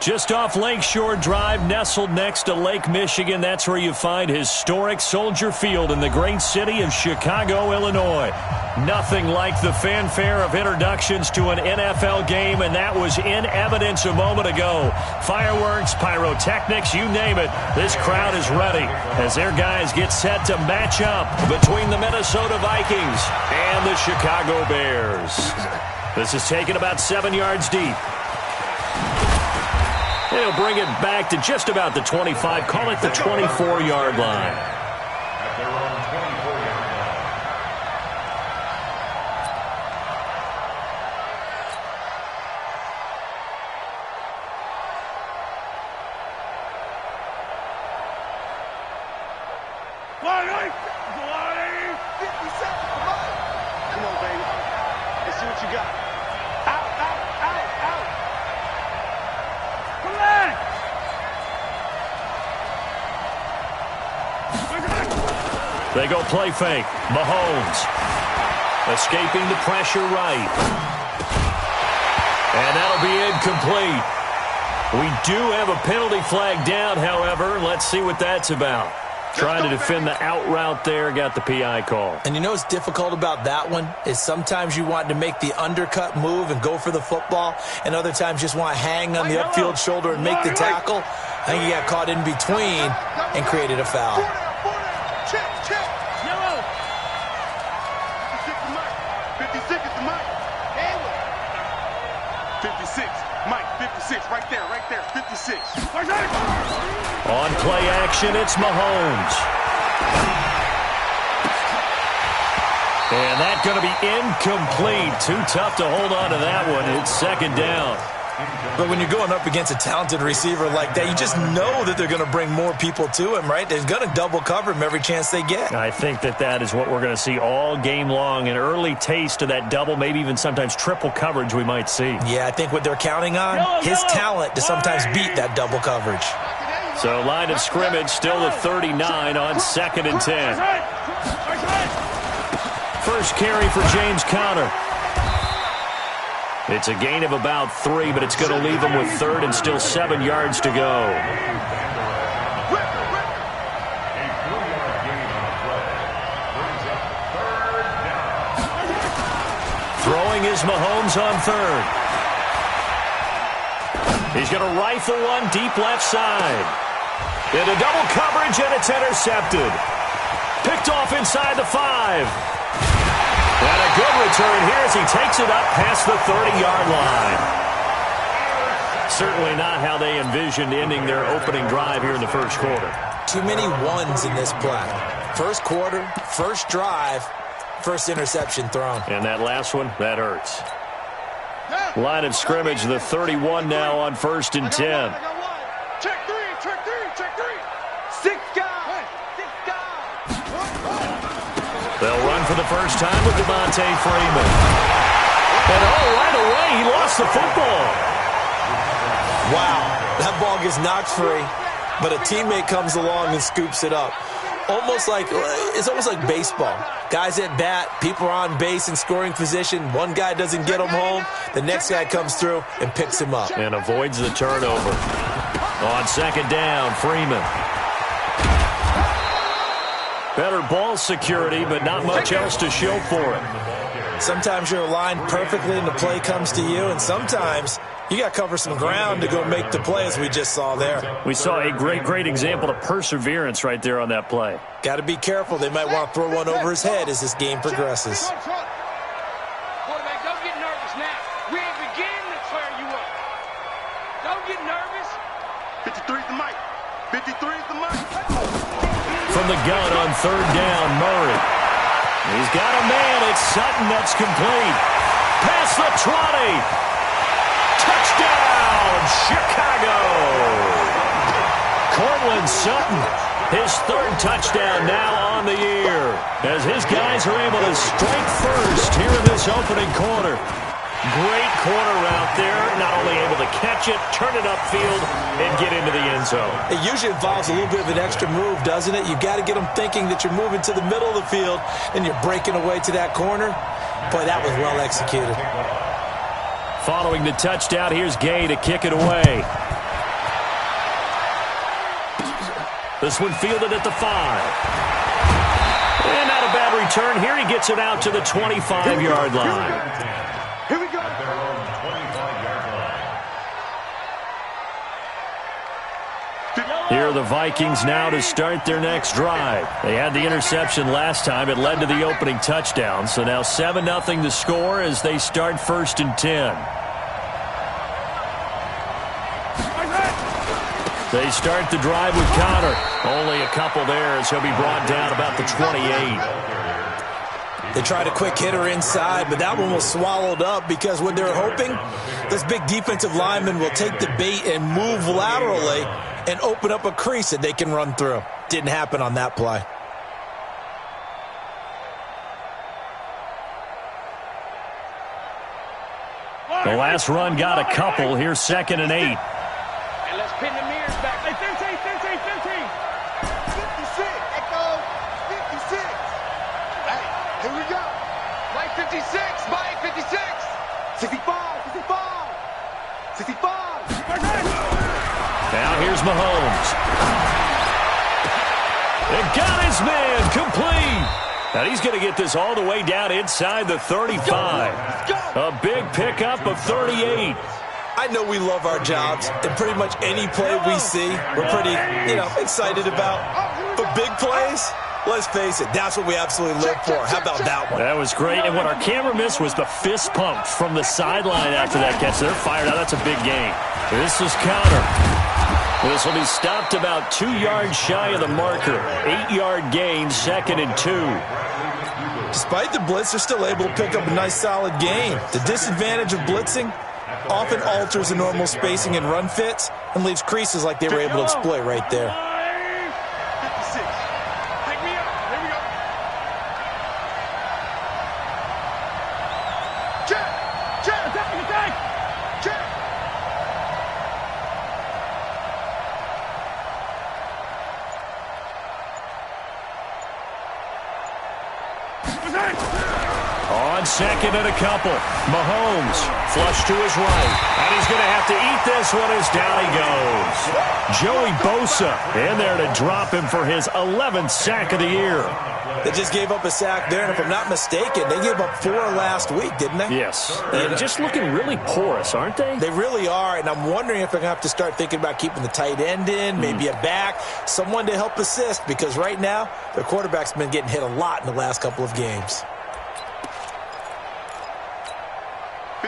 Just off Lakeshore Drive, nestled next to Lake Michigan, that's where you find historic Soldier Field in the great city of Chicago, Illinois. Nothing like the fanfare of introductions to an NFL game, and that was in evidence a moment ago. Fireworks, pyrotechnics, you name it. This crowd is ready as their guys get set to match up between the Minnesota Vikings and the Chicago Bears. This is taken about 7 yards deep. He'll bring it back to just about the 25, call it the 24-yard line. At their own 24-yard line. Come on, baby. Let's see what you got. Out, out, out, out. Come on. They go play fake. Mahomes escaping the pressure right. And that'll be incomplete. We do have a penalty flag down, however. Let's see what that's about. Trying to defend the out route there, got the PI call. And you know what's difficult about that one is sometimes you want to make the undercut move and go for the football, and other times just want to hang on the upfield shoulder and make the tackle. I think he got caught in between and created a foul. Check, check. Yellow. 56 is Mike. 56 is the Mike. 56. Mike, 56. Right there, 56. On play action, it's Mahomes. And that's going to be incomplete. Too tough to hold on to that one. It's second down. But when you're going up against a talented receiver like that, you just know that they're going to bring more people to him, right? They're going to double cover him every chance they get. I think that is what we're going to see all game long. An early taste of that double, maybe even sometimes triple coverage we might see. Yeah, I think what they're counting on, his talent to sometimes beat that double coverage. So line of scrimmage still at 39 on 2nd and 10. First carry for James Conner. It's a gain of about 3, but it's going to leave him with 3rd and still 7 yards to go. Throwing is Mahomes on 3rd. He's going to rifle one deep left side. Into double coverage, and it's intercepted. Picked off inside the 5. And a good return here as he takes it up past the 30-yard line. Certainly not how they envisioned ending their opening drive here in the first quarter. Too many ones in this play. First quarter, first drive, first interception thrown. And that last one, that hurts. Line of scrimmage, the 31 now on 1st and 10. Check 3, check 3, check 3. 6 guys, 6 guys. They'll run for the first time with Devontae Freeman. And right away, he lost the football. Wow, that ball gets knocked free, but a teammate comes along and scoops it up. It's almost like baseball. Guys at bat, people are on base in scoring position. One guy doesn't get him home. The next guy comes through and picks him up. And avoids the turnover. On 2nd down, Freeman. Better ball security, but not much else to show for it. Sometimes you're aligned perfectly and the play comes to you, and sometimes you got to cover some ground to go make the play, as we just saw there. We saw a great example of perseverance right there on that play. Got to be careful. They might want to throw one over his head as this game progresses. Quarterback, don't get nervous now. We ain't beginning to tear you up. Don't get nervous. 53 is the mic. 53 is the mic. From the gun on 3rd down, Murray. He's got a man. It's Sutton that's complete. Past the 20. Touchdown, Chicago. Cortland Sutton, his 3rd touchdown now on the year, as his guys are able to strike first here in this opening quarter. Great corner route there, not only able to catch it, turn it upfield, and get into the end zone. It usually involves a little bit of an extra move, doesn't it? You've got to get them thinking that you're moving to the middle of the field and you're breaking away to that corner. Boy, that was well executed. Following the touchdown, here's Gay to kick it away. This one fielded at the 5. And not a bad return here. He gets it out to the 25-yard line. Here we go. At their own 25-yard line. Here are the Vikings now to start their next drive. They had the interception last time. It led to the opening touchdown. So now 7-0 to score as they start 1st and 10. They start the drive with Connor. Only a couple there as he'll be brought down about the 28. They tried a quick hitter inside, but that one was swallowed up because what they're hoping, this big defensive lineman will take the bait and move laterally and open up a crease that they can run through. Didn't happen on that play. The last run got a couple. Here's 2nd and 8. And let's pin the mirrors back. Hey, 15. 56. Echo. 56. Hey, here we go. Mike 56. Mike 56. 65. 65. Now here's Mahomes. And got his man complete. Now he's going to get this all the way down inside the 35. A big pickup of 38. I know we love our jobs, and pretty much any play we see, we're pretty, excited about. But big plays, let's face it, that's what we absolutely live for. How about that one? That was great, and what our camera missed was the fist pump from the sideline after that catch. They're fired out. That's a big gain. This is Connor. This will be stopped about 2 yards shy of the marker. 8-yard gain, 2nd and 2. Despite the blitz, they're still able to pick up a nice solid gain. The disadvantage of blitzing often alters the normal spacing and run fits and leaves creases like they were able to exploit right there. 56. Pick me up. Here we go. Check. Attack. Check. On 2nd and a couple. Mahomes flush to his right. And he's going to have to eat this one as down he goes. Joey Bosa in there to drop him for his 11th sack of the year. They just gave up a sack there, and if I'm not mistaken, they gave up 4 last week, didn't they? Yes. And just looking really porous, aren't they? They really are, and I'm wondering if they're going to have to start thinking about keeping the tight end in, maybe a back, someone to help assist, because right now, their quarterback's been getting hit a lot in the last couple of games.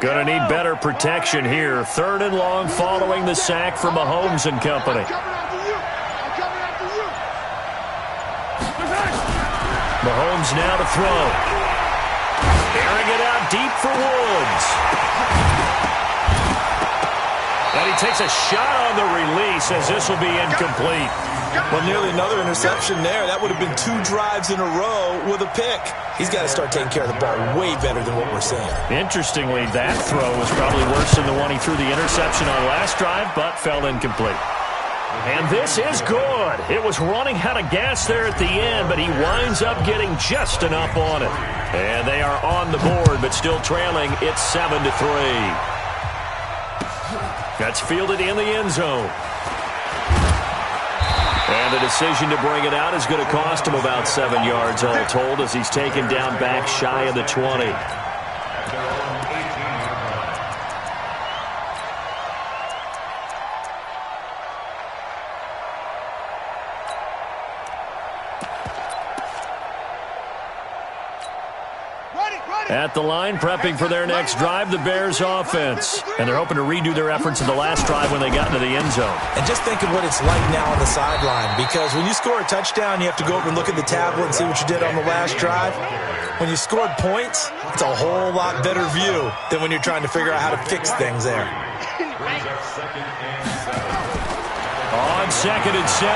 Going to need better protection here. 3rd and long following the sack from Mahomes and company. Mahomes now to throw. Airing it out deep for Woods. And he takes a shot on the release as this will be incomplete. Well, nearly another interception there. That would have been 2 drives in a row with a pick. He's got to start taking care of the ball way better than what we're seeing. Interestingly, that throw was probably worse than the one he threw the interception on last drive, but fell incomplete. And this is good. It was running out of gas there at the end, but he winds up getting just enough on it. And they are on the board, but still trailing. It's 7-3. That's fielded in the end zone. And the decision to bring it out is going to cost him about 7 yards all told as he's taken down back shy of the 20. At the line, prepping for their next drive, the Bears offense. And they're hoping to redo their efforts in the last drive when they got into the end zone. And just think of what it's like now on the sideline, because when you score a touchdown, you have to go over and look at the tablet and see what you did on the last drive. When you scored points, it's a whole lot better view than when you're trying to figure out how to fix things there. On 2nd and 7,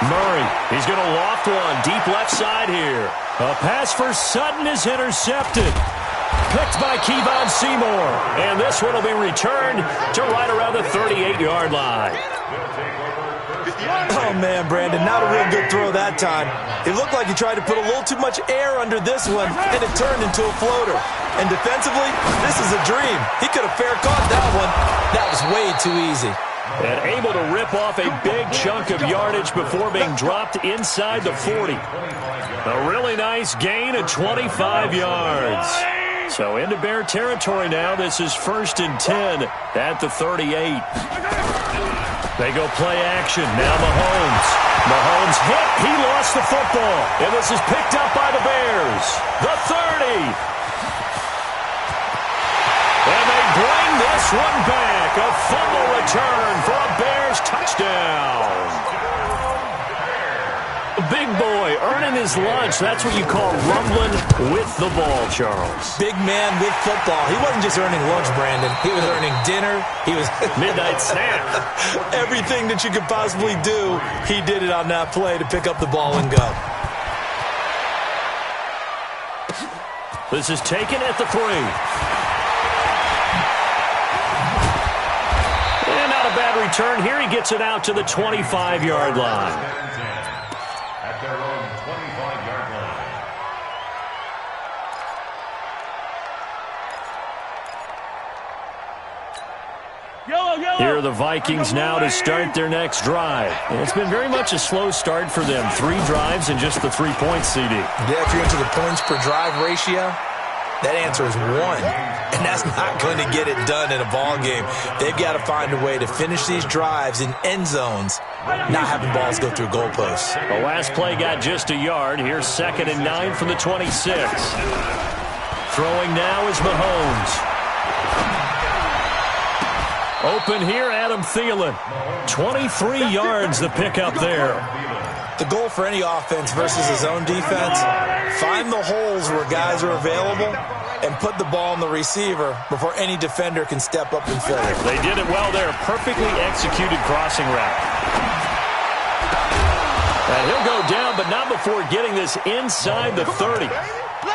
Murray. He's going to loft one deep left side here. A pass for Sutton is intercepted. Picked by Kevon Seymour. And this one will be returned to right around the 38-yard line. Oh, man, Brandon, not a real good throw that time. It looked like he tried to put a little too much air under this one, and it turned into a floater. And defensively, this is a dream. He could have fair caught that one. That was way too easy. And able to rip off a big chunk of yardage before being dropped inside the 40. A really nice gain of 25 yards. So into Bear territory now. This is 1st and 10 at the 38. They go play action. Now Mahomes. Mahomes hit. He lost the football. And this is picked up by the Bears. The 30. And they bring this one back. A fumble return for a Bears touchdown. Big boy earning his lunch. That's what you call rumbling with the ball, Charles. Big man with football. He wasn't just earning lunch, Brandon. He was earning dinner. He was midnight snack. Everything that you could possibly do, he did it on that play to pick up the ball and go. This is taken at the 3. And not a bad return. Here he gets it out to the 25-yard line. At their own 25-yard line. Here are the Vikings now to start their next drive. And it's been very much a slow start for them. 3 drives and just the 3 points, CD. Yeah, if you're into the points per drive ratio, that answer is 1. And that's not going to get it done in a ball game. They've got to find a way to finish these drives in end zones, not having balls go through goalposts. The last play got just a yard. Here's 2nd and 9 from the 26. Throwing now is Mahomes. Open here, Adam Thielen. 23 yards the pickup there. The goal for any offense versus his own defense, find the holes where guys are available and put the ball on the receiver before any defender can step up and fill it. They did it well there. Perfectly executed crossing route. And he'll go down, but not before getting this inside the 30.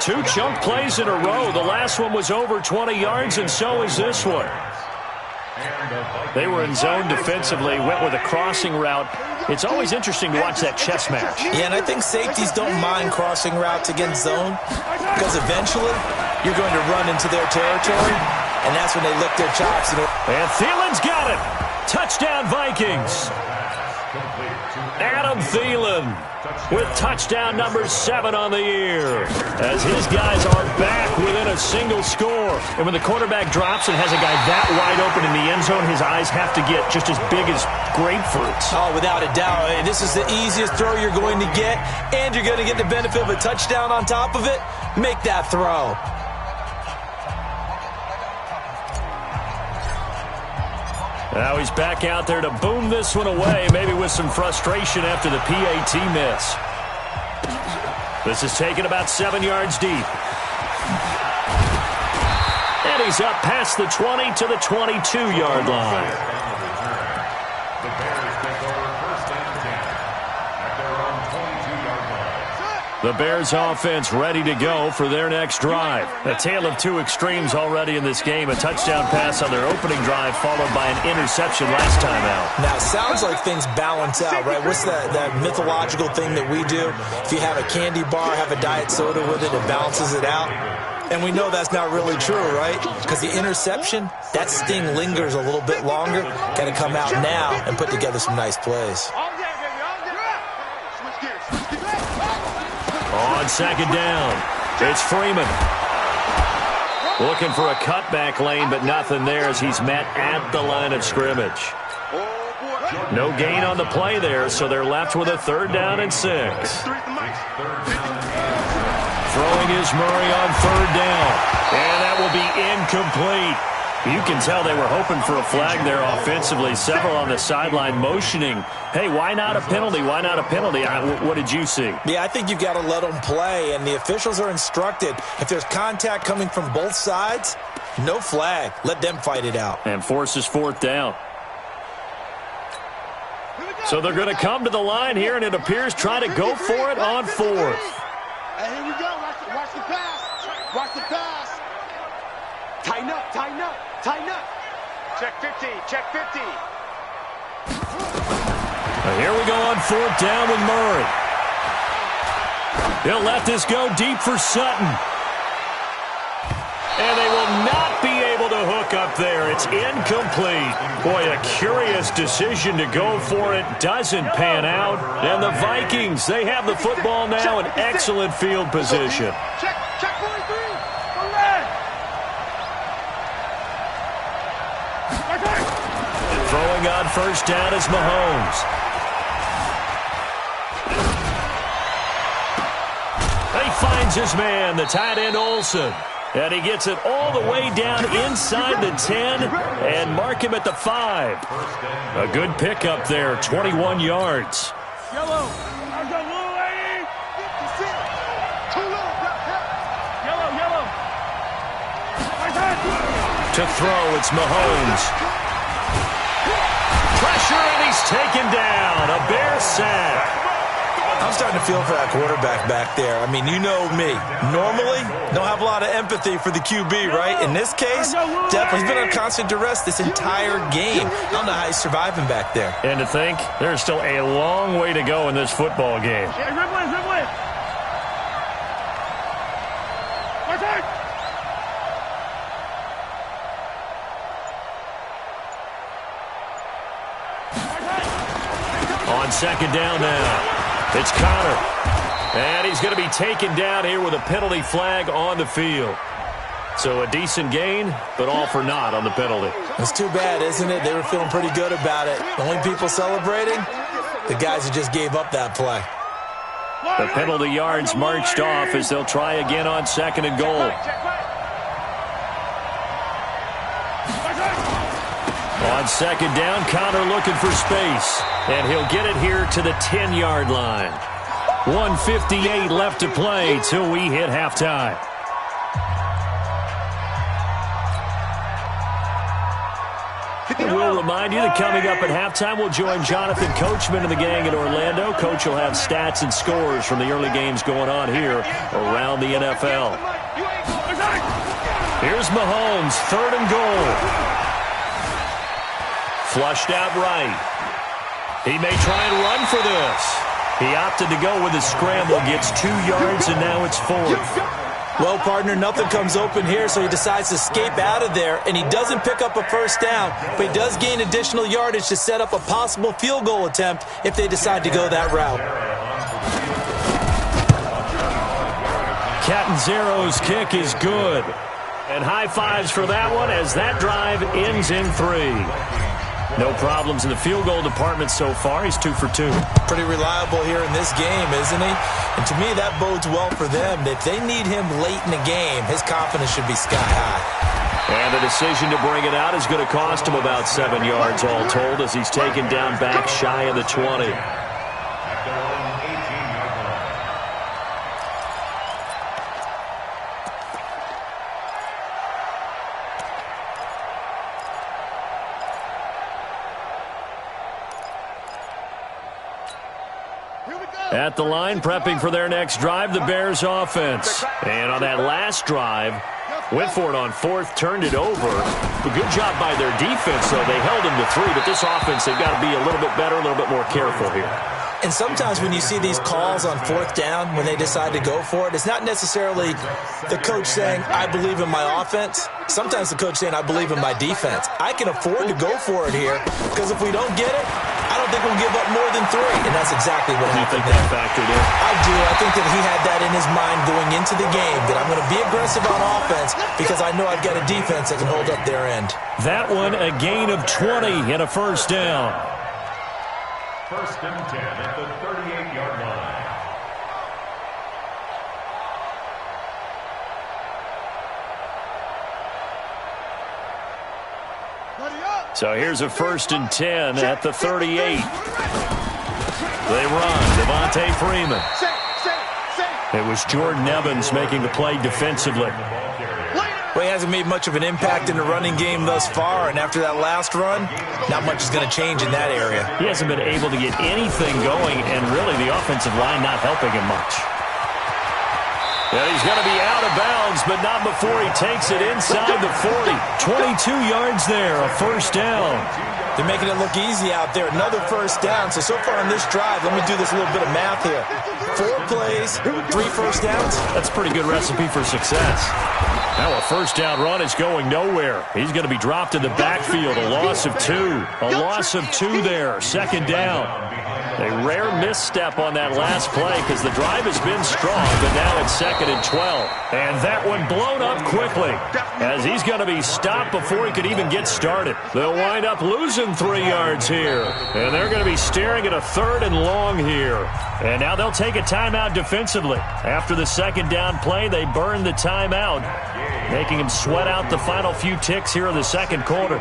2 chunk plays in a row. The last one was over 20 yards, and so is this one. They were in zone defensively, went with a crossing route. It's always interesting to watch that chess match. Yeah, and I think safeties don't mind crossing routes against zone because eventually you're going to run into their territory, and that's when they lick their chops. And Thielen's got it. Touchdown, Vikings. Adam Thielen with touchdown number 7 on the year as his guys are back within a single score. And when the quarterback drops and has a guy that wide open in the end zone, his eyes have to get just as big as grapefruits. Oh, without a doubt. This is the easiest throw you're going to get, and you're going to get the benefit of a touchdown on top of it. Make that throw. Now he's back out there to boom this one away, maybe with some frustration after the PAT miss. This is taken about 7 yards deep. And he's up past the 20 to the 22-yard line. The Bears take over 1st and 10 at their own 22-yard line. The Bears offense ready to go for their next drive. A tale of 2 extremes already in this game. A touchdown pass on their opening drive followed by an interception last time out. Now, it sounds like things balance out, right? What's that mythological thing that we do? If you have a candy bar, have a diet soda with it, it balances it out. And we know that's not really true, right? Because the interception, that sting lingers a little bit longer. Got to come out now and put together some nice plays. On 2nd down, it's Freeman. Looking for a cutback lane, but nothing there as he's met at the line of scrimmage. No gain on the play there, so they're left with a 3rd down and 6. Throwing is Murray on 3rd down. And that will be incomplete. You can tell they were hoping for a flag there offensively. Several on the sideline motioning, hey, why not a penalty? Why not a penalty? What did you see? Yeah, I think you've got to let them play, and the officials are instructed. If there's contact coming from both sides, no flag. Let them fight it out. And forces 4th down. So they're going to come to the line here, and it appears try to go for it on 4th. Hey, here we go. Watch the pass. Watch the pass. Tighten up, tighten up, tighten up. Check 50, check 50. Here we go on 4th down with Murray. He'll let this go deep for Sutton. And they will not be able to hook up up there. It's incomplete. Boy, a curious decision to go for it. Doesn't pan out. And the Vikings, they have the football now in excellent field position. Check 43. And throwing on first down is Mahomes. He finds his man, the tight end Olsen. And he gets it all the way down inside the 10 and mark him at the 5. A good pickup there, 21 yards. Yellow. There's a little lady. 56. Too low. Yellow. To throw, it's Mahomes. Pressure, and he's taken down. A Bear sack. I'm starting to feel for that quarterback back there. I mean, you know me. Normally, don't have a lot of empathy for the QB, right? In this case, definitely, he's been on constant duress this entire game. I don't know how he's surviving back there. And to think, there's still a long way to go in this football game. On second down now. It's Connor. And he's going to be taken down here with a penalty flag on the field. So a decent gain, but all for naught on the penalty. It's too bad, isn't it? They were feeling pretty good about it. The only people celebrating, the guys who just gave up that play. The penalty yards marched off as they'll try again on second and goal. On second down, Connor looking for space. And he'll get it here to the 10-yard line. 1:58 left to play till we hit halftime. We'll remind you that coming up at halftime, we'll join Jonathan Coachman and the gang in Orlando. Coach will have stats and scores from the early games going on here around the NFL. Here's Mahomes, third and goal. Flushed out right. He may try and run for this. He opted to go with a scramble, gets 2 yards, and now it's 4. Well, partner, nothing comes open here, so he decides to escape out of there, and he doesn't pick up a first down, but he does gain additional yardage to set up a possible field goal attempt if they decide to go that route. Catanzaro's kick is good. And high fives for that one as that drive ends in 3. No problems in the field goal department so far. He's 2 for 2. Pretty reliable here in this game, isn't he? And to me, that bodes well for them. If they need him late in the game, his confidence should be sky high. And the decision to bring it out is going to cost him about 7 yards all told as he's taken down back shy of the 20. At the line, prepping for their next drive, the Bears offense. And on that last drive, went for it on fourth, turned it over. A good job by their defense, though. They held them to 3, but this offense, they've got to be a little bit better, a little bit more careful here. And sometimes when you see these calls on fourth down, when they decide to go for it, it's not necessarily the coach saying, I believe in my offense. Sometimes the coach saying, I believe in my defense. I can afford to go for it here because if we don't get it, I don't think we'll give up more than 3. And that's exactly what happened. You think that factored in? I do. I think that he had that in his mind going into the game, that I'm going to be aggressive on offense because I know I've got a defense that can hold up their end. That one, a gain of 20 and a first down. First and 10 at the 38-yard line. So here's a first and 10 at the 38. They run. Devontae Freeman. It was Jordan Evans making the play defensively. Well, he hasn't made much of an impact in the running game thus far, and after that last run, not much is going to change in that area. He hasn't been able to get anything going, and really the offensive line not helping him much. And he's going to be out of bounds, but not before he takes it inside the 40. 22 yards there, a first down. They're making it look easy out there. Another first down. So far on this drive, let me do this little bit of math here. 4 plays, 3 first downs. That's a pretty good recipe for success. Now a first down run is going nowhere. He's going to be dropped in the backfield. A loss of 2. A loss of 2 there. Second down. A rare misstep on that last play because the drive has been strong, but now it's 2nd and 12. And that one blown up quickly as he's going to be stopped before he could even get started. They'll wind up losing 3 yards here. And they're going to be staring at a 3rd and long here. And now they'll take a timeout defensively. After the second down play, they burn the timeout, making him sweat out the final few ticks here in the second quarter.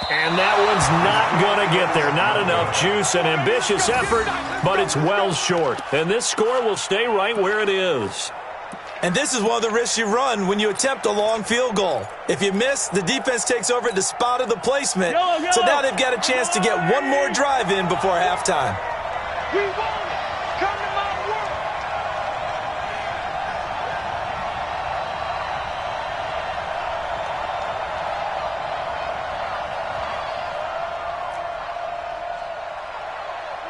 And that one's not going to get there. Not enough juice. An ambitious effort, but it's well short. And this score will stay right where it is. And this is one of the risks you run when you attempt a long field goal. If you miss, the defense takes over at the spot of the placement. Go. So now they've got a chance to get one more drive in before halftime. We want it. Come to my world.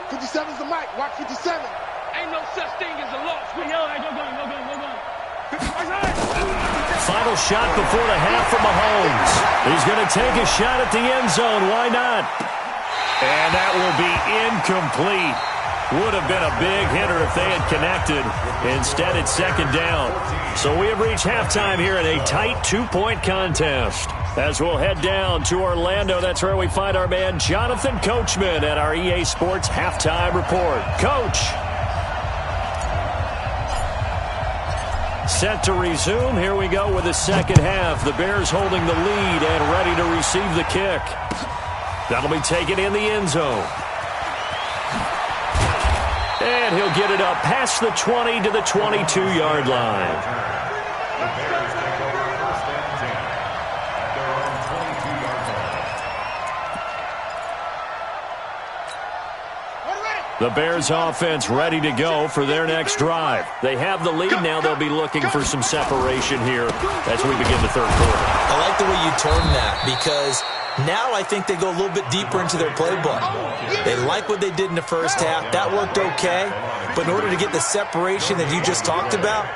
'57's the mic. Watch 57. Ain't no such thing as a loss. We know. Go. Final shot before the half from Mahomes. He's going to take a shot at the end zone. Why not? And that will be incomplete. Would have been a big hitter if they had connected. Instead, it's second down. So we have reached halftime here in a tight 2-point contest. As we'll head down to Orlando, that's where we find our man Jonathan Coachman at our EA Sports Halftime Report. Coach. Set to resume. Here we go with the second half. The Bears holding the lead and ready to receive the kick. That'll be taken in the end zone. And he'll get it up past the 20 to the 22-yard line. The Bears take over 1st and 10 at their own 22-yard line. The Bears offense ready to go for their next drive. They have the lead. Now they'll be looking for some separation here as we begin the third quarter. I like the way you term that because now I think they go a little bit deeper into their playbook. They like what they did in the first half. That worked okay. But in order to get the separation that you just talked about,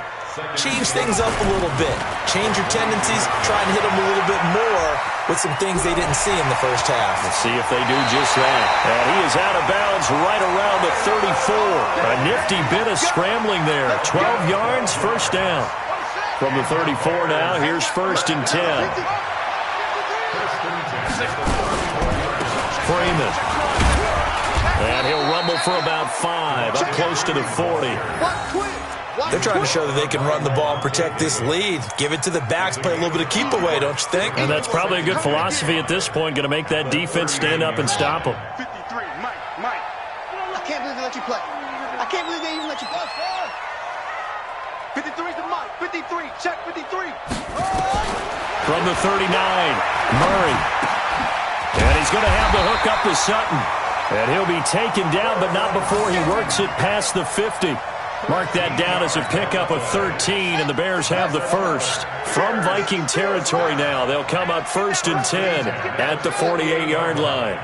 change things up a little bit. Change your tendencies. Try and hit them a little bit more with some things they didn't see in the first half. Let's see if they do just that. And he is out of bounds right around the 34. A nifty bit of scrambling there. 12 yards, first down. From the 34 now, here's 1st and 10. Freeman. And he'll rumble for about 5, up close to the 40. They're trying to show that they can run the ball and protect this lead. Give it to the backs, play a little bit of keep away, don't you think? And that's probably a good philosophy at this point, going to make that defense stand up and stop them. 53, Mike. I can't believe they let you play. I can't believe they even let you play. 53's the Mike. 53, check 53. From the 39, Murray. And he's going to have the hook up to Sutton. And he'll be taken down, but not before he works it past the 50. Mark that down as a pickup of 13, and the Bears have the first. From Viking territory now, they'll come up 1st and 10 at the 48-yard line.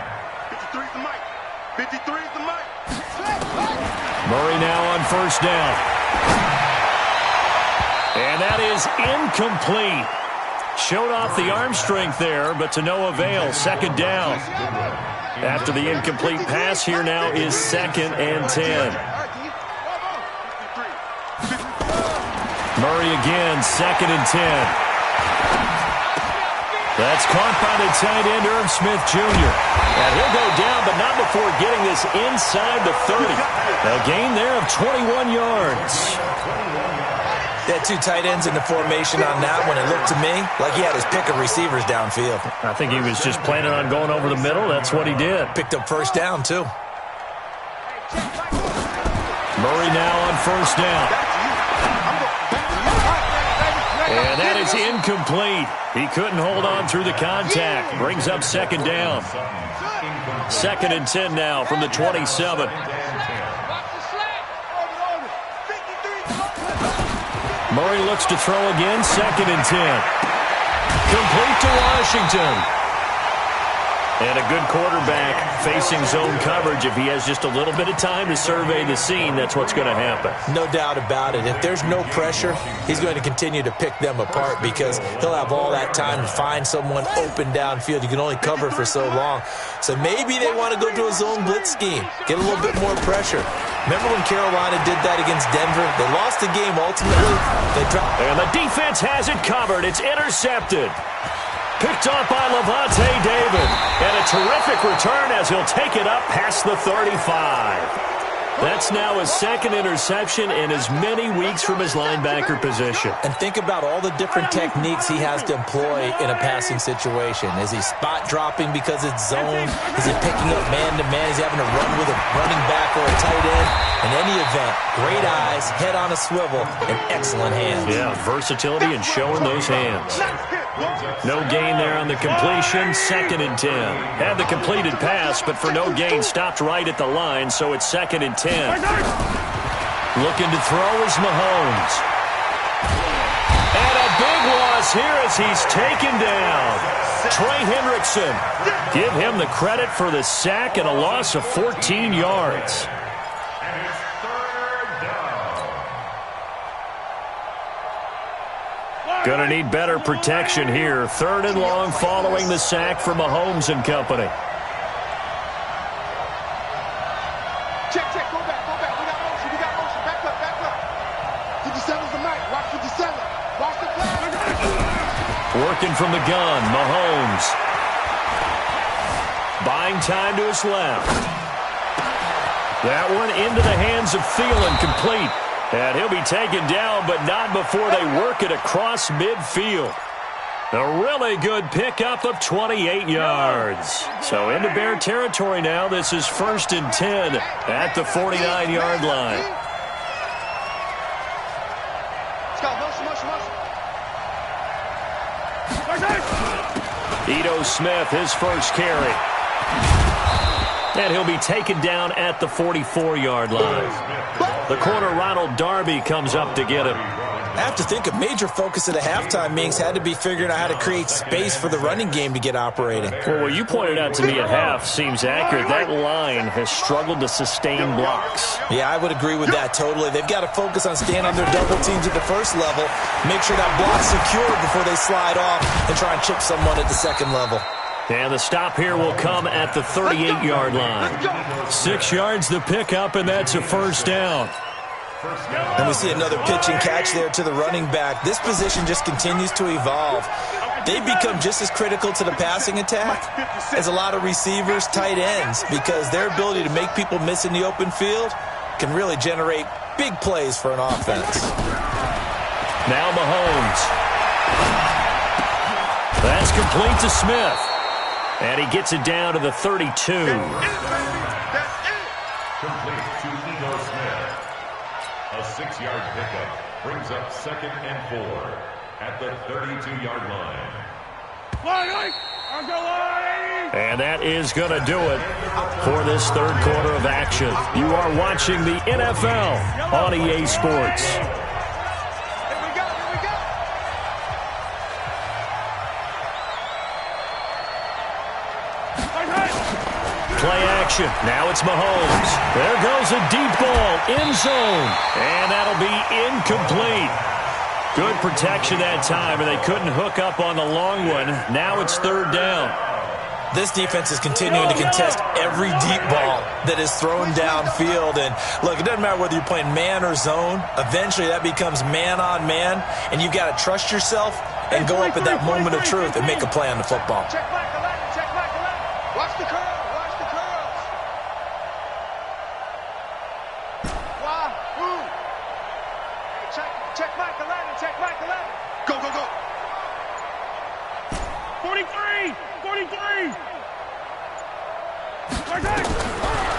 53's the Mike. 53's the Mike. Murray now on 1st down. And that is incomplete. Showed off the arm strength there, but to no avail. 2nd down. After the incomplete pass, here now is 2nd and 10. Murray again, 2nd and 10. That's caught by the tight end, Irv Smith Jr. And he'll go down, but not before getting this inside the 30. A gain there of 21 yards. They had 2 tight ends in the formation on that one. It looked to me like he had his pick of receivers downfield. I think he was just planning on going over the middle. That's what he did. Picked up 1st down, too. Murray now on 1st down. And that is incomplete. He couldn't hold on through the contact. Brings up 2nd down. 2nd and 10 now from the 27. Murray looks to throw again, 2nd and 10. Complete to Washington. And a good quarterback facing zone coverage. If he has just a little bit of time to survey the scene, that's what's going to happen. No doubt about it. If there's no pressure, he's going to continue to pick them apart because he'll have all that time to find someone open downfield. You can only cover for so long. So maybe they want to go to a zone blitz scheme, get a little bit more pressure. Remember when Carolina did that against Denver? They lost the game ultimately. They dropped. And the defense has it covered. It's intercepted. Picked off by Levante David. And a terrific return as he'll take it up past the 35. That's now his 2nd interception in as many weeks from his linebacker position. And think about all the different techniques he has to employ in a passing situation. Is he spot dropping because it's zone? Is he picking up man-to-man? Is he having to run with a running back or a tight end? In any event, great eyes, head on a swivel, and excellent hands. Yeah, versatility and showing those hands. No gain there on the completion, 2nd and 10. Had the completed pass, but for no gain, stopped right at the line, so it's 2nd and 10. Looking to throw is Mahomes. And a big loss here as he's taken down. Trey Hendrickson. Give him the credit for the sack and a loss of 14 yards. Going to need better protection here. 3rd and long following the sack from Mahomes and company. Check, go back. We got motion. Back up. 57's the mic. Watch 57. Watch the play. Working from the gun, Mahomes. Buying time to his left. That one into the hands of Thielen, complete. And he'll be taken down, but not before they work it across midfield. A really good pickup of 28 yards. So into Bear territory now. This is 1st and 10 at the 49-yard line. Ito Smith, his first carry. And he'll be taken down at the 44-yard line. The corner, Ronald Darby, comes up to get him. I have to think a major focus of the halftime meetings had to be figuring out how to create space for the running game to get operating. Well, what you pointed out to me at half seems accurate. That line has struggled to sustain blocks. Yeah, I would agree with that totally. They've got to focus on staying on their double teams at the first level, make sure that block's secure before they slide off and try and chip someone at the second level. And the stop here will come at the 38-yard line. 6 yards the pickup, and that's a 1st down. And we see another pitch and catch there to the running back. This position just continues to evolve. They've become just as critical to the passing attack as a lot of receivers, tight ends, because their ability to make people miss in the open field can really generate big plays for an offense. Now Mahomes. That's complete to Smith. And he gets it down to the 32. Complete to Ito Smith. A 6-yard pickup brings up 2nd and 4 at the 32-yard line. And that is going to do it for this 3rd quarter of action. You are watching the NFL on EA Sports. Play action. Now it's Mahomes. There goes a deep ball. End zone. And that'll be incomplete. Good protection that time, and they couldn't hook up on the long one. Now it's 3rd down. This defense is continuing to contest every deep ball that is thrown downfield. And, look, it doesn't matter whether you're playing man or zone. Eventually that becomes man on man, and you've got to trust yourself and go up at that moment of truth and make a play on the football. Check back 11. Watch the curl. Check back 11. Go. 43.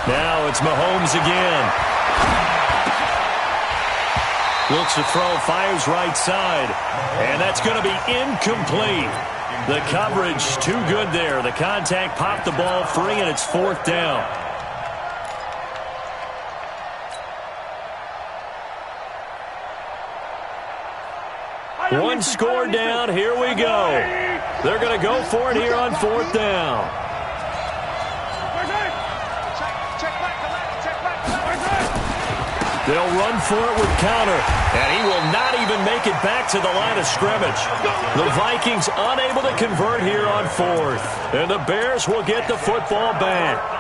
Now it's Mahomes again. Looks to throw, fires right side. And that's going to be incomplete. The coverage too good there. The contact popped the ball free, and it's 4th down. One score down. Here we go. They're going to go for it here on 4th down. They'll run for it with counter. And he will not even make it back to the line of scrimmage. The Vikings unable to convert here on 4th. And the Bears will get the football back.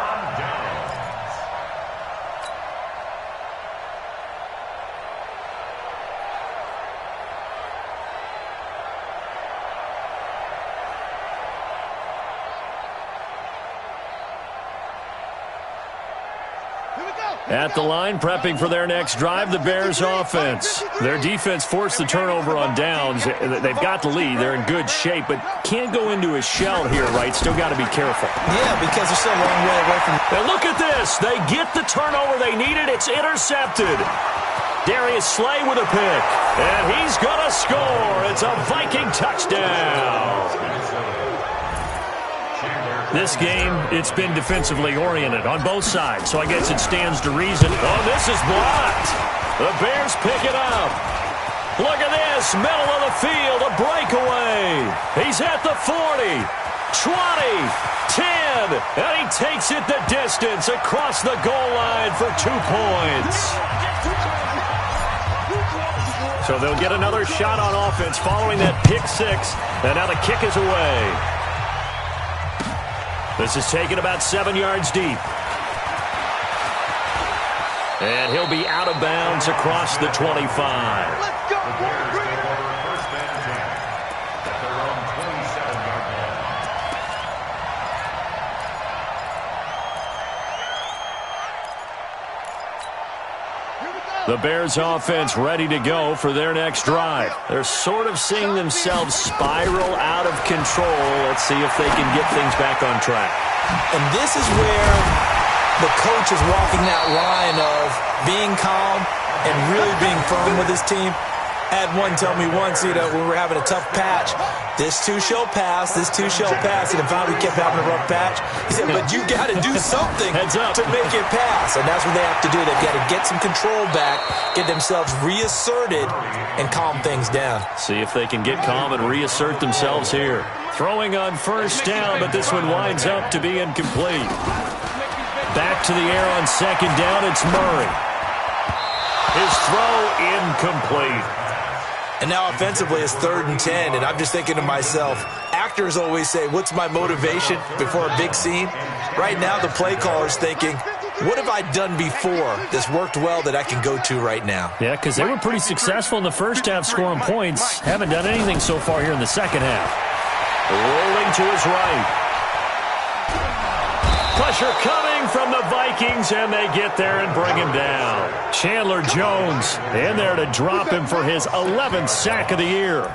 At the line, prepping for their next drive, the Bears offense. Their defense forced the turnover on downs. They've got the lead. They're in good shape, but can't go into a shell here, right? Still got to be careful. Yeah, because they're still a long way away from... And look at this. They get the turnover they needed. It's intercepted. Darius Slay with a pick. And he's going to score. It's a Viking touchdown. This game, it's been defensively oriented on both sides, so I guess it stands to reason. Oh, this is blocked. The Bears pick it up. Look at this, middle of the field, a breakaway. He's at the 40, 20, 10, and he takes it the distance across the goal line for 2 points. So they'll get another shot on offense following that pick 6, and now the kick is away. This is taken about 7 yards deep. And he'll be out of bounds across the 25. Let's go, first and 10 at their own 27-yard line. The Bears offense ready to go for their next drive. They're sort of seeing themselves spiral out of control. Let's see if they can get things back on track. And this is where the coach is walking that line of being calm and really being firm with his team. I had one tell me once, when we were having a tough patch, this too shall pass, this too shall pass. And finally we kept having a rough patch. He said, but you got to do something to make it pass. And that's what they have to do. They've got to get some control back, get themselves reasserted, and calm things down. See if they can get calm and reassert themselves here. Throwing on first down, but this one winds up to be incomplete. Back to the air on second down, it's Murray. His throw incomplete. And now offensively it's 3rd and 10, and I'm just thinking to myself, actors always say, what's my motivation before a big scene? Right now the play caller's thinking, what have I done before that's worked well that I can go to right now? Yeah, because they were pretty successful in the first half scoring points. Haven't done anything so far here in the second half. Rolling to his right. Pressure coming from the Vikings, and they get there and bring him down. Chandler Jones in there to drop him for his 11th sack of the year.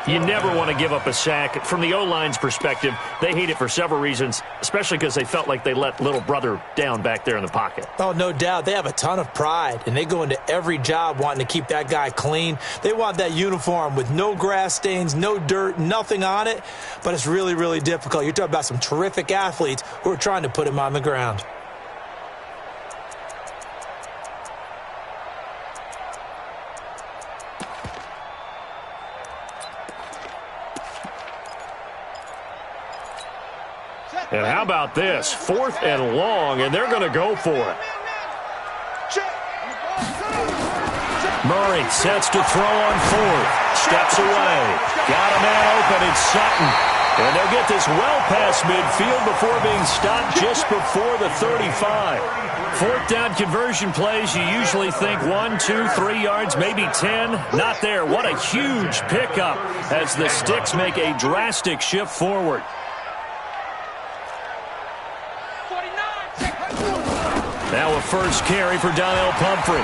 You never want to give up a sack. From the O-line's perspective, they hate it for several reasons, especially because they felt like they let little brother down back there in the pocket. Oh, no doubt. They have a ton of pride, and they go into every job wanting to keep that guy clean. They want that uniform with no grass stains, no dirt, nothing on it, but it's really, really difficult. You're talking about some terrific athletes who are trying to put him on the ground. And how about this? 4th and long, and they're going to go for it. Murray sets to throw on 4th. Steps away. Got a man open. It's Sutton. And they'll get this well past midfield before being stopped just before the 35. 4th down conversion plays, you usually think 1, 2, 3 yards, maybe 10. Not there. What a huge pickup as the Sticks make a drastic shift forward. Now a first carry for Donnell Pumphrey.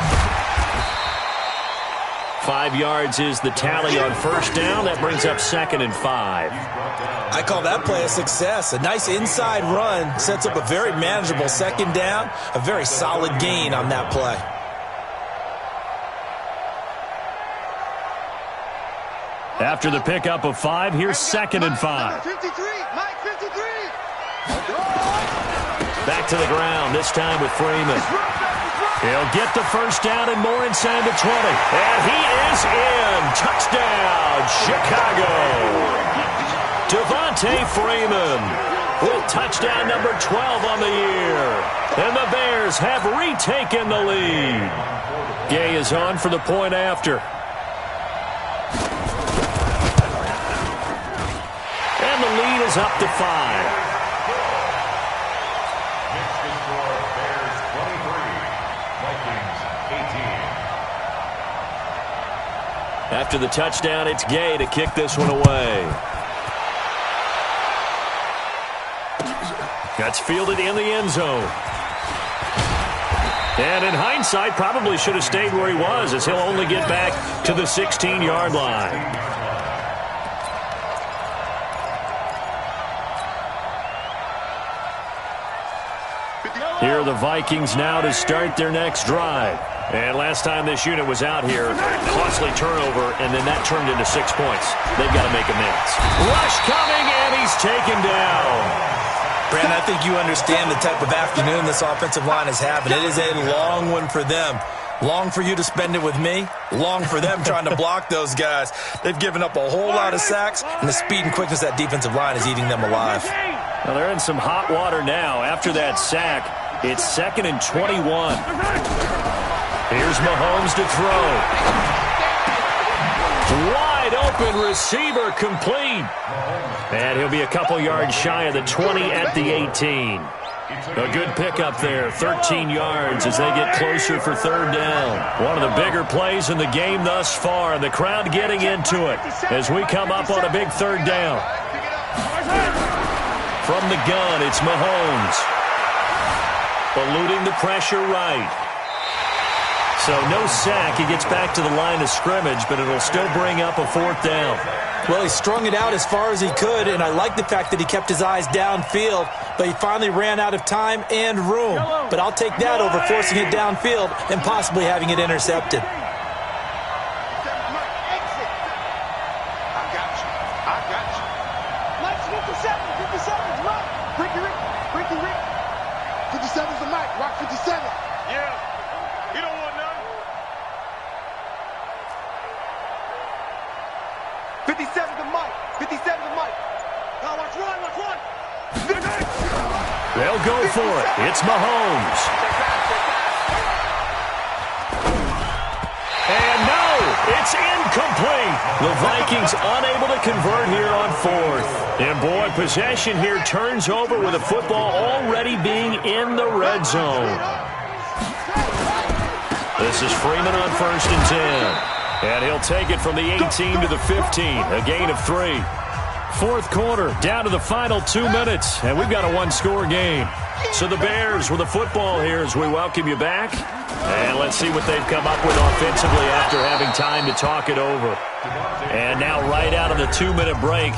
5 yards is the tally on first down. That brings up 2nd and 5. I call that play a success. A nice inside run sets up a very manageable 2nd down. A very solid gain on that play. After the pickup of 5, here's 2nd and 5. 53, Mike 53. Back to the ground, this time with Freeman. He'll get the first down and more inside the 20. And he is in. Touchdown, Chicago. Devontae Freeman with touchdown number 12 on the year. And the Bears have retaken the lead. Gay is on for the point after. And the lead is up to 5. After the touchdown, it's Gay to kick this one away. That's fielded in the end zone. And in hindsight, probably should have stayed where he was, as he'll only get back to the 16-yard line. Here are the Vikings now to start their next drive. And last time this unit was out here, costly turnover, and then that turned into 6 points. They've got to make amends. Rush coming, and he's taken down. Brandon, I think you understand the type of afternoon this offensive line is having. It is a long one for them. Long for you to spend it with me. Long for them trying to block those guys. They've given up a whole lot of sacks, and the speed and quickness of that defensive line is eating them alive. Well, they're in some hot water now. After that sack, it's 2nd and 21. Here's Mahomes to throw. Wide open receiver complete. And he'll be a couple yards shy of the 20 at the 18. A good pickup there, 13 yards as they get closer for 3rd down. One of the bigger plays in the game thus far. The crowd getting into it as we come up on a big 3rd down. From the gun, it's Mahomes. Eluding the pressure right. So no sack. He gets back to the line of scrimmage, but it'll still bring up a 4th down. Well, he strung it out as far as he could, and I like the fact that he kept his eyes downfield, but he finally ran out of time and room. But I'll take that over forcing it downfield and possibly having it intercepted. They'll go for it. It's Mahomes. And no, it's incomplete. The Vikings unable to convert here on 4th. And boy, possession here turns over with the football already being in the red zone. This is Freeman on 1st and 10. And he'll take it from the 18 to the 15, a gain of 3. 4th quarter, down to the final 2 minutes, and we've got a 1-score game. So the Bears with the football here as we welcome you back. And let's see what they've come up with offensively after having time to talk it over. And now right out of the 2-minute break,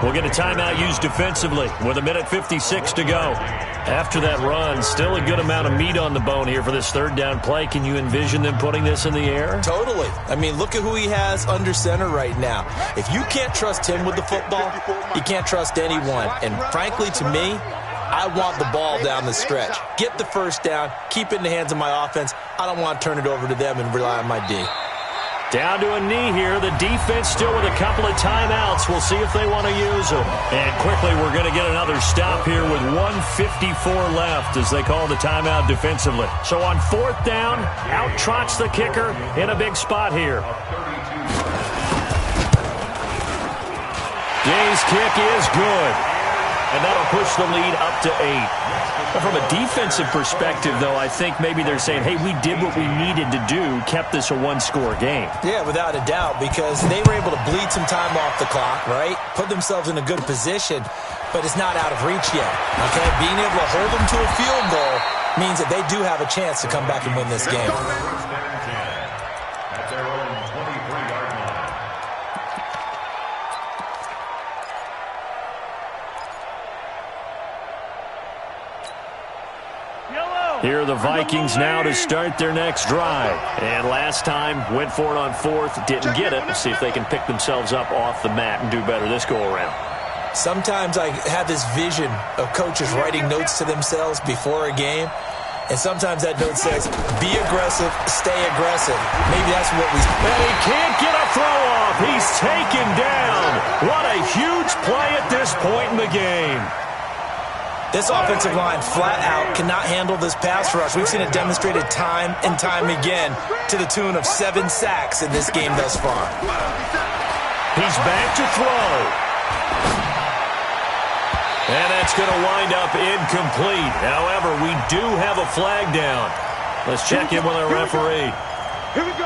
we'll get a timeout used defensively with 1:56 to go. After that run, still a good amount of meat on the bone here for this 3rd down play. Can you envision them putting this in the air? Totally. I mean, look at who he has under center right now. If you can't trust him with the football, you can't trust anyone. And frankly, to me, I want the ball down the stretch. Get the 1st down, keep it in the hands of my offense. I don't want to turn it over to them and rely on my D. Down to a knee here. The defense still with a couple of timeouts. We'll see if they want to use them. And quickly, we're going to get another stop here with 1:54 left as they call the timeout defensively. So on 4th down, out trots the kicker in a big spot here. Gay's kick is good. And that'll push the lead up to 8. Well, from a defensive perspective, though, I think maybe they're saying, hey, we did what we needed to do, kept this a 1-score game. Yeah, without a doubt, because they were able to bleed some time off the clock, right? Put themselves in a good position, but it's not out of reach yet, okay? Being able to hold them to a field goal means that they do have a chance to come back and win this game. At their own 23-yard line. Here are the Vikings now to start their next drive. And last time, went for it on 4th, didn't get it. We'll see if they can pick themselves up off the mat and do better this go-around. Sometimes I have this vision of coaches writing notes to themselves before a game, and sometimes that note says, be aggressive, stay aggressive. Maybe that's what we... And he can't get a throw off. He's taken down. What a huge play at this point in the game. This offensive line flat out cannot handle this pass rush. We've seen it demonstrated time and time again to the tune of 7 sacks in this game thus far. He's back to throw. And that's going to wind up incomplete. However, we do have a flag down. Let's check in with our referee. Here we go.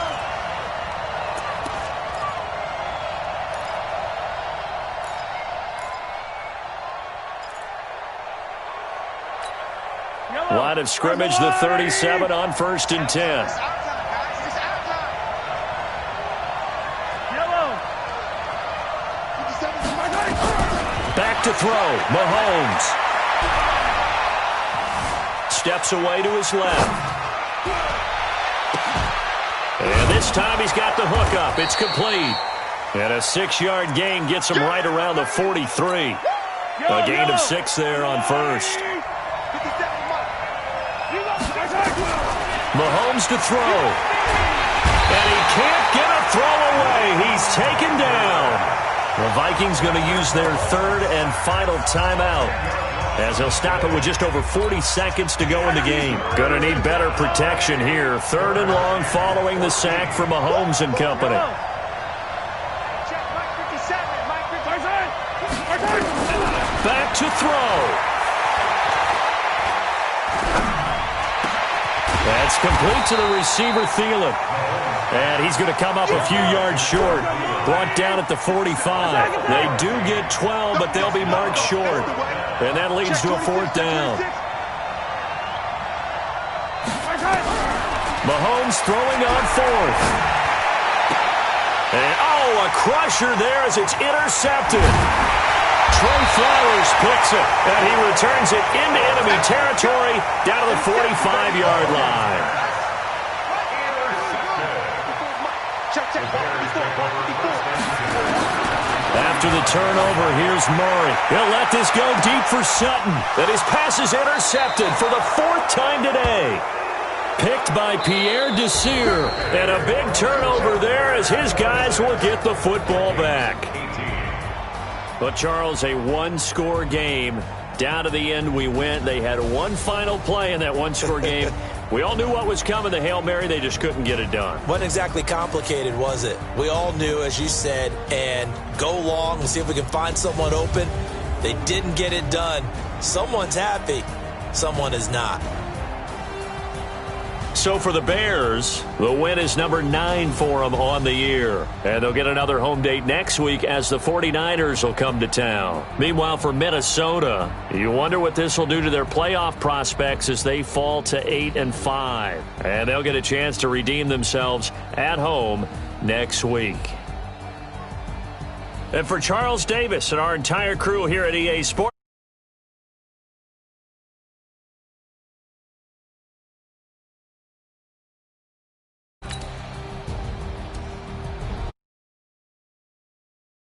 Line of scrimmage, the 37 on 1st and 10. It's our time, guys. It's our time. Yellow. 57's the mic. Back to throw. Mahomes. Steps away to his left. And this time he's got the hook up. It's complete. And a 6-yard gain gets him right around the 43. A gain of 6 there on 1st. Mahomes to throw. And he can't get a throw away. He's taken down. The Vikings going to use their 3rd and final timeout, as they'll stop it with just over 40 seconds to go in the game. Going to need better protection here. 3rd and long following the sack for Mahomes and company. Back to throw. That's complete to the receiver, Thielen. And he's going to come up a few yards short. Brought down at the 45. They do get 12, but they'll be marked short. And that leads to a 4th down. Mahomes throwing on 4th. And, a crusher there as it's intercepted. Trey Flowers picks it, and he returns it into enemy territory down to the 45-yard line. After the turnover, here's Murray. He'll let this go deep for Sutton. And his pass is intercepted for the 4th time today. Picked by Pierre Desir. And a big turnover there as his guys will get the football back. But, Charles, a one-score game. Down to the end we went. They had one final play in that one-score game. We all knew what was coming, the Hail Mary. They just couldn't get it done. Wasn't exactly complicated, was it? We all knew, as you said, and go long and see if we can find someone open. They didn't get it done. Someone's happy. Someone is not. So for the Bears, the win is number 9 for them on the year. And they'll get another home date next week as the 49ers will come to town. Meanwhile, for Minnesota, you wonder what this will do to their playoff prospects as they fall to 8-5. And they'll get a chance to redeem themselves at home next week. And for Charles Davis and our entire crew here at EA Sports,